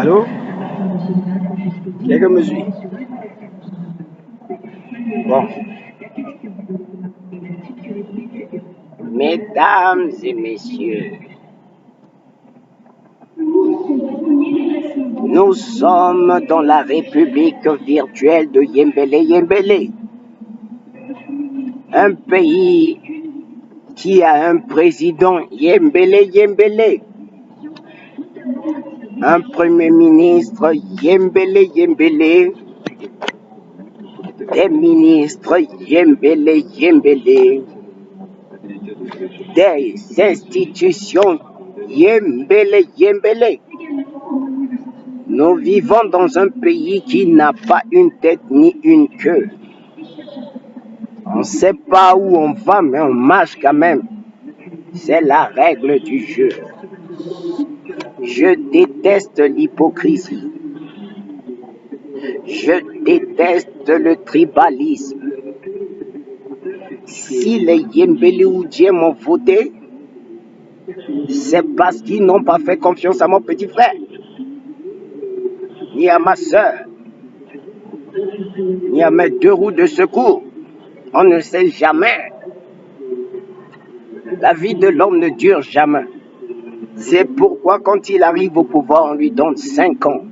Allô? Quelqu'un me suit? Bon. Mesdames et messieurs, nous sommes dans la République virtuelle de Yembélé, un pays qui a un président Yembélé, un premier ministre Yembélé, des ministres Yembélé, des institutions Yembélé. Nous vivons dans un pays qui n'a pas une tête ni une queue. On ne sait pas où on va, mais on marche quand même. C'est la règle du jeu. Je déteste l'hypocrisie. Je déteste le tribalisme. Si les Yembéléoudiens m'ont voté, c'est parce qu'ils n'ont pas fait confiance à mon petit frère, ni à ma soeur, ni à mes 2 roues de secours. On ne sait jamais. La vie de l'homme ne dure jamais. C'est pourquoi quand il arrive au pouvoir, on lui donne 5 ans.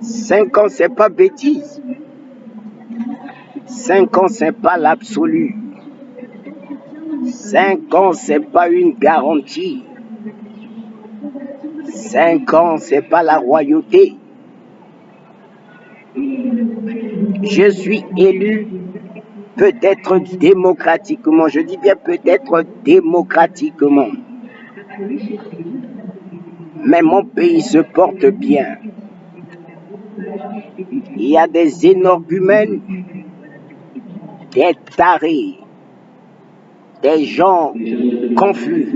5 ans, c'est pas bêtise. 5 ans, c'est pas l'absolu. 5 ans, c'est pas une garantie. 5 ans, c'est pas la royauté. Je suis élu peut-être démocratiquement. Je dis bien peut-être démocratiquement. Mais mon pays se porte bien. Il y a des énergumènes, des tarés, des gens confus,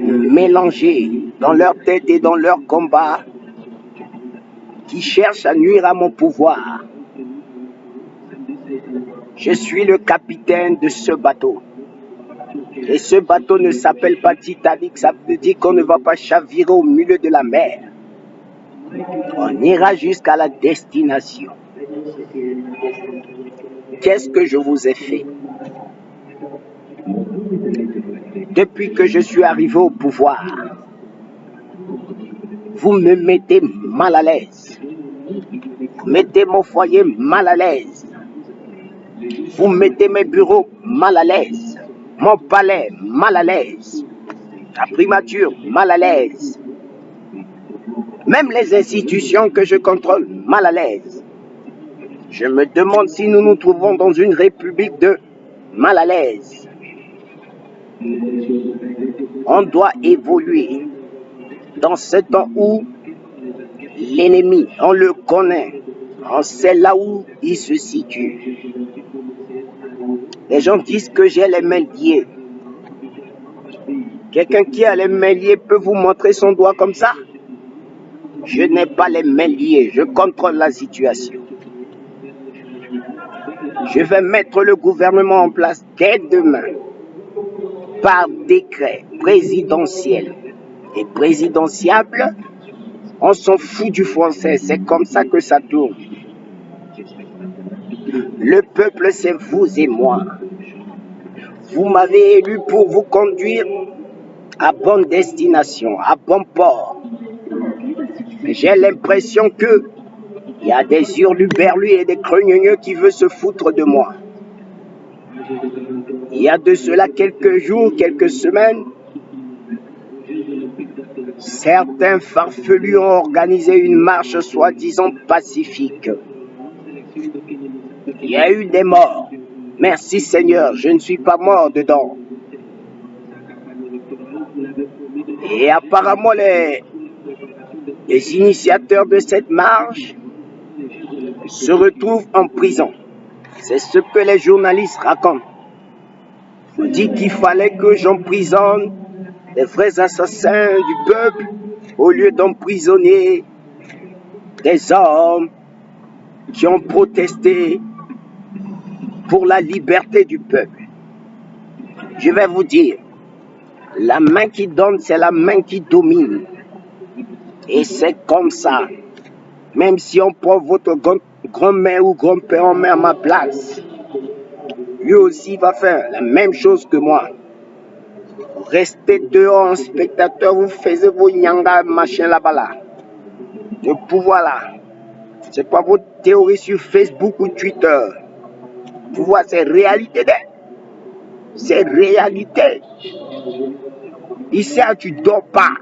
mélangés dans leur tête et dans leur combat, qui cherchent à nuire à mon pouvoir. Je suis le capitaine de ce bateau. Et ce bateau ne s'appelle pas Titanic, ça veut dire qu'on ne va pas chavirer au milieu de la mer. On ira jusqu'à la destination. Qu'est-ce que je vous ai fait? Depuis que je suis arrivé au pouvoir, vous me mettez mal à l'aise. Vous mettez mon foyer mal à l'aise. Vous mettez mes bureaux mal à l'aise. Mon palais mal à l'aise. La primature mal à l'aise. Même les institutions que je contrôle mal à l'aise. Je me demande si nous nous trouvons dans une république de mal à l'aise. On doit évoluer dans ce temps où l'ennemi, on le connaît, on sait là où il se situe. Les gens disent que j'ai les mains liées. Quelqu'un qui a les mains liées peut vous montrer son doigt comme ça? Je n'ai pas les mains liées, je contrôle la situation. Je vais mettre le gouvernement en place dès demain, par décret présidentiel et présidentiable. On s'en fout du français, c'est comme ça que ça tourne. Le peuple, c'est vous et moi. Vous m'avez élu pour vous conduire à bonne destination, à bon port. Mais j'ai l'impression que il y a des hurluberlus et des crogneux qui veulent se foutre de moi. Il y a de cela quelques jours, quelques semaines, certains farfelus ont organisé une marche soi-disant pacifique. Il y a eu des morts. Merci Seigneur, je ne suis pas mort dedans. Et apparemment les initiateurs de cette marche se retrouvent en prison. C'est ce que les journalistes racontent. On dit qu'il fallait que j'emprisonne les vrais assassins du peuple au lieu d'emprisonner des hommes qui ont protesté pour la liberté du peuple. Je vais vous dire, la main qui donne, c'est la main qui domine. Et c'est comme ça. Même si on prend votre grand-mère ou grand-père en met à ma place, lui aussi va faire la même chose que moi. Restez dehors en spectateur, vous faites vos nyanga machin là-bas là. Le pouvoir là, c'est pas votre théorie sur Facebook ou Twitter. Le pouvoir c'est réalité. C'est réalité. Ici, tu dors pas.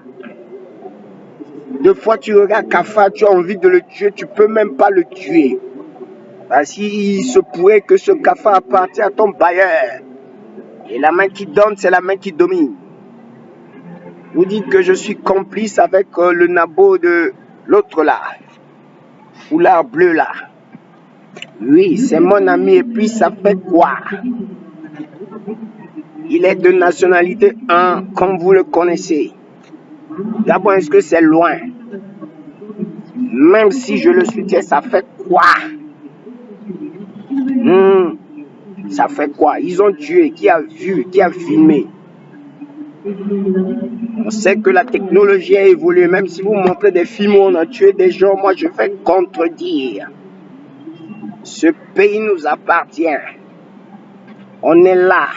Deux fois, tu regardes Kafa, tu as envie de le tuer, tu peux même pas le tuer. Parce qu'il se pourrait que ce Kafa appartient à ton bailleur. Et la main qui donne, c'est la main qui domine. Vous dites que je suis complice avec le nabo de l'autre là. Foulard bleu là. Oui, c'est mon ami. Et puis, ça fait quoi? Il est de nationalité 1, comme vous le connaissez. D'abord, est-ce que c'est loin? Même si je le soutiens, ça fait quoi? Ça fait quoi? Ils ont tué. Qui a vu? Qui a filmé? On sait que la technologie a évolué. Même si vous montrez des films où on a tué des gens, moi je vais contredire. Ce pays nous appartient. On est là.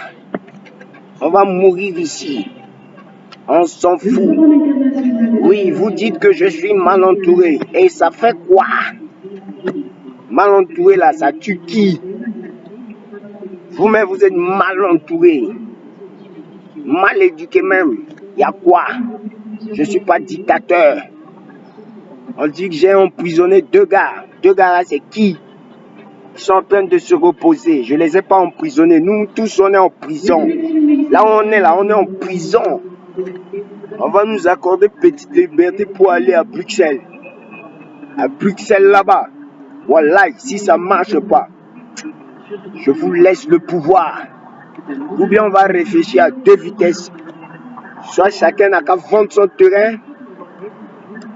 On va mourir ici. On s'en fout. Oui, vous dites que je suis mal entouré. Et ça fait quoi? Mal entouré là, ça tue qui? Vous-même, vous êtes mal entouré. Mal éduqué même. Il y a quoi? Je ne suis pas dictateur. On dit que j'ai emprisonné deux gars. Deux gars là, c'est qui? Ils sont en train de se reposer. Je ne les ai pas emprisonnés. Nous tous, on est en prison. Là où on est là, on est en prison. On va nous accorder petite liberté pour aller à Bruxelles. À Bruxelles là-bas. Voilà, si ça ne marche pas, je vous laisse le pouvoir. Ou bien on va réfléchir à deux vitesses. Soit chacun n'a qu'à vendre son terrain,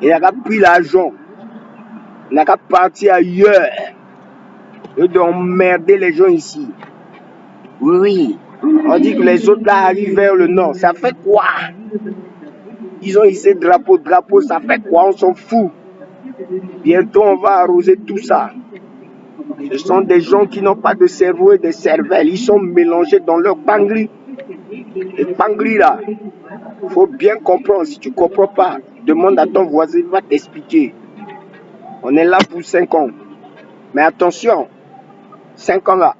il n'a qu'à pris l'argent, il n'a qu'à partir ailleurs, et d'emmerder les gens ici. Oui, on dit que les autres là arrivent vers le nord. Ça fait quoi? Ils ont ici drapeau, ça fait quoi? On s'en fout. Bientôt on va arroser tout ça. Ce sont des gens qui n'ont pas de cerveau et de cervelle. Ils sont mélangés dans leur pangri. Les pangri là, il faut bien comprendre. Si tu ne comprends pas, demande à ton voisin, il va t'expliquer. On est là pour 5 ans. Mais attention, 5 ans là,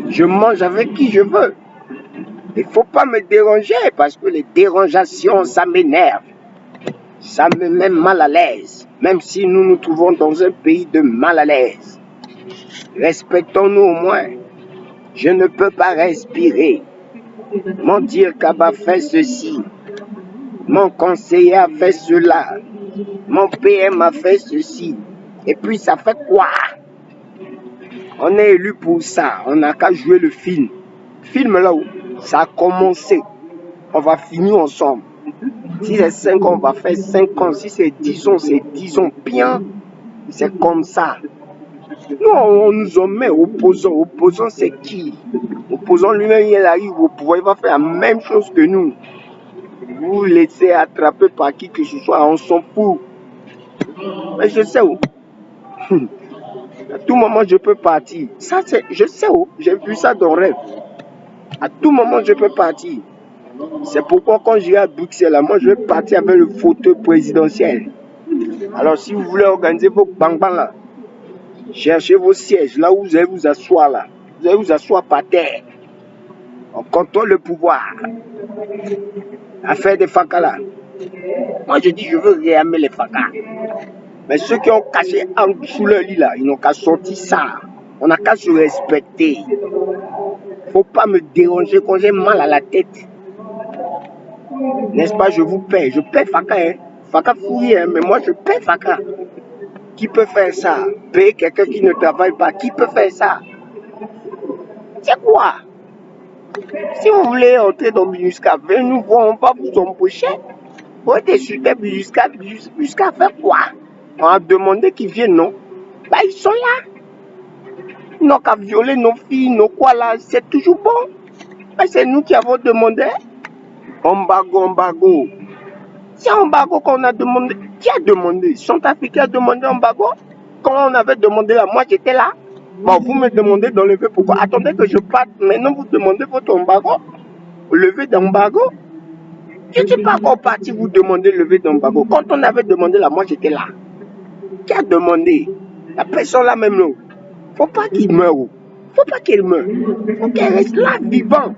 je mange avec qui je veux. Il ne faut pas me déranger parce que les dérangeations, ça m'énerve. Ça me met mal à l'aise. Même si nous nous trouvons dans un pays de mal à l'aise. Respectons-nous au moins. Je ne peux pas respirer. Mon dire Kaba fait ceci. Mon conseiller a fait cela. Mon PM a fait ceci. Et puis ça fait quoi? On est élu pour ça. On n'a qu'à jouer le film. Film là où ça a commencé. On va finir ensemble. Si c'est 5 ans, on va faire 5 ans. Si c'est 10 ans, c'est 10 ans. Bien, c'est comme ça. Nous, on nous en met opposants. Opposant, c'est qui? Opposant lui-même, il arrive au pouvoir. Il va faire la même chose que nous. Vous laissez attraper par qui que ce soit. On s'en fout. Mais je sais où. À tout moment, je peux partir. Ça, je sais où. J'ai vu ça dans le rêve. À tout moment, je peux partir. C'est pourquoi quand j'irai à Bruxelles, moi, je vais partir avec le fauteuil présidentiel. Alors, si vous voulez organiser vos bang-bang là, cherchez vos sièges là où vous allez vous asseoir là. Vous allez vous asseoir par terre. On contrôle le pouvoir. Affaire des facas là. Moi, je dis, je veux réarmer les facas. Mais ceux qui ont caché en sous leur lit là, ils n'ont qu'à sortir ça. On n'a qu'à se respecter. Faut pas me déranger quand j'ai mal à la tête. N'est-ce pas, je vous paie. Je paie Faka, hein. Faka fouille, hein, mais moi je paie Faka. Qui peut faire ça? Payer quelqu'un qui ne travaille pas. Qui peut faire ça? C'est quoi? Si vous voulez entrer dans Minusca, venez nous voir, on va vous embaucher. Vous êtes super Minusca fait quoi? On a demandé qu'ils viennent, non? Bah, ils sont là. Ils n'ont qu'à violer nos filles, nos quoi là. C'est toujours bon. Mais c'est nous qui avons demandé. Embargo. C'est un embargo qu'on a demandé. Qui a demandé? Centrafrique a demandé un embargo. Quand on avait demandé là, moi j'étais là. Bon, vous me demandez d'enlever pourquoi? Attendez que je parte. Maintenant, vous demandez votre embargo. Lever d'embargo. Je ne suis pas encore parti vous demander lever d'embargo. Quand on avait demandé là, moi j'étais là. Qui a demandé? La personne là même là. Faut pas qu'il meure. Faut pas qu'elle meure. Faut qu'elle reste là vivant.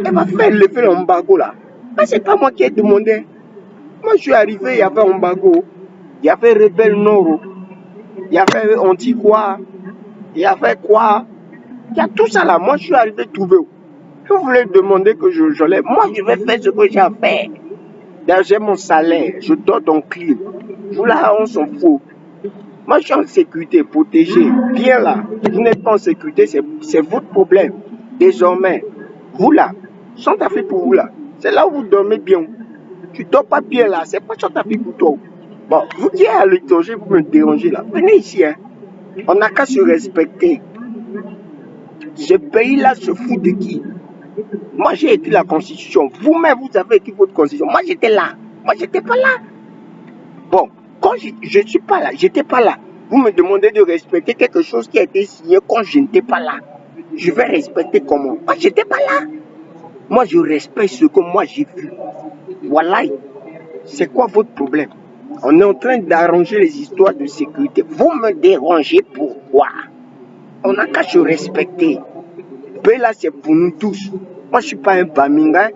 Elle va faire lever l'embargo là. Mais c'est pas moi qui ai demandé. Moi je suis arrivé, il y avait embargo. Il y avait Rebelle Nord. Il y avait Antigua. Il y avait quoi? Il y a tout ça là. Moi je suis arrivé trouver. Vous voulez demander que je lève? Moi je vais faire ce que j'ai à faire. J'ai mon salaire. Je dors dans clim. Vous là on s'en fout. Moi je suis en sécurité, protégé. Bien là. Vous n'êtes pas en sécurité, c'est votre problème. Désormais, vous là, Centrafrique pour vous là. C'est là où vous dormez bien. Tu dors pas bien là, c'est pas Centrafrique pour toi. Bon, vous qui êtes à l'étranger, vous me dérangez là. Venez ici, hein. On n'a qu'à se respecter. Ce pays-là se fout de qui? Moi, j'ai écrit la constitution. Vous-même, vous avez écrit votre constitution. Moi, j'étais là. Moi, j'étais pas là. Bon, quand je suis pas là, j'étais pas là. Vous me demandez de respecter quelque chose qui a été signé quand je n'étais pas là. Je vais respecter comment? Moi, j'étais pas là. Moi, je respecte ce que moi j'ai vu. Voilà. C'est quoi votre problème? On est en train d'arranger les histoires de sécurité. Vous me dérangez pourquoi? On n'a qu'à se respecter. Puis là, c'est pour nous tous. Moi, je ne suis pas un Baminga.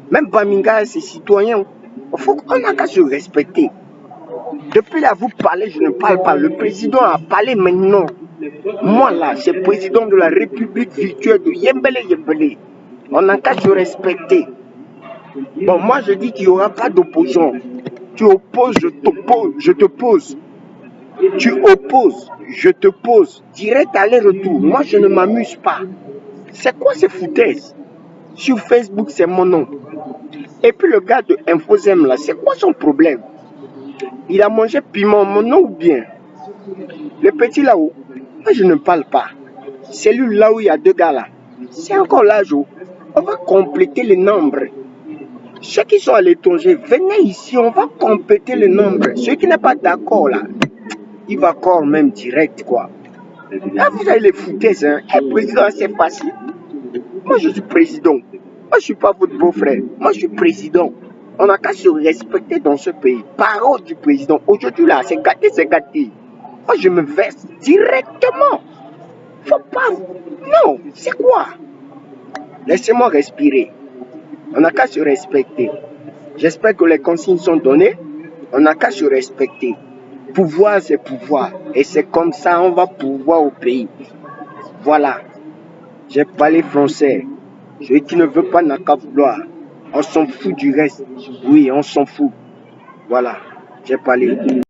Même Baminga, c'est citoyen. On n'a qu'à se respecter. Depuis là, vous parlez, je ne parle pas. Le président a parlé maintenant. Moi, là, c'est le président de la République virtuelle de Yembele. On n'a qu'à se respecter. Bon, moi, je dis qu'il n'y aura pas d'opposant. Tu opposes, je te pose. Tu opposes, je te pose. Direct aller-retour. Moi, je ne m'amuse pas. C'est quoi ces foutaises? Sur Facebook, c'est mon nom. Et puis le gars de Infosem, là, c'est quoi son problème? Il a mangé piment, mon nom ou bien? Le petit là-haut, moi, je ne parle pas. Celui là où il y a deux gars là. C'est encore l'âge où on va compléter les nombres. Ceux qui sont à l'étranger, venez ici, on va compléter le nombre. Ceux qui n'est pas d'accord là, il va encore même direct quoi. Là vous avez les foutaises, hein. Être président c'est facile. Moi je suis président. Moi je ne suis pas votre beau-frère. Moi je suis président. On n'a qu'à se respecter dans ce pays. Parole du président. Aujourd'hui là, c'est gâté, c'est gâté. Moi je me verse directement. Faut pas. Non, c'est quoi? Laissez-moi respirer. On n'a qu'à se respecter. J'espère que les consignes sont données. On n'a qu'à se respecter. Pouvoir, c'est pouvoir. Et c'est comme ça on va pouvoir au pays. Voilà. J'ai parlé français. Celui qui ne veut pas n'a qu'à vouloir. On s'en fout du reste. Oui, on s'en fout. Voilà. J'ai parlé.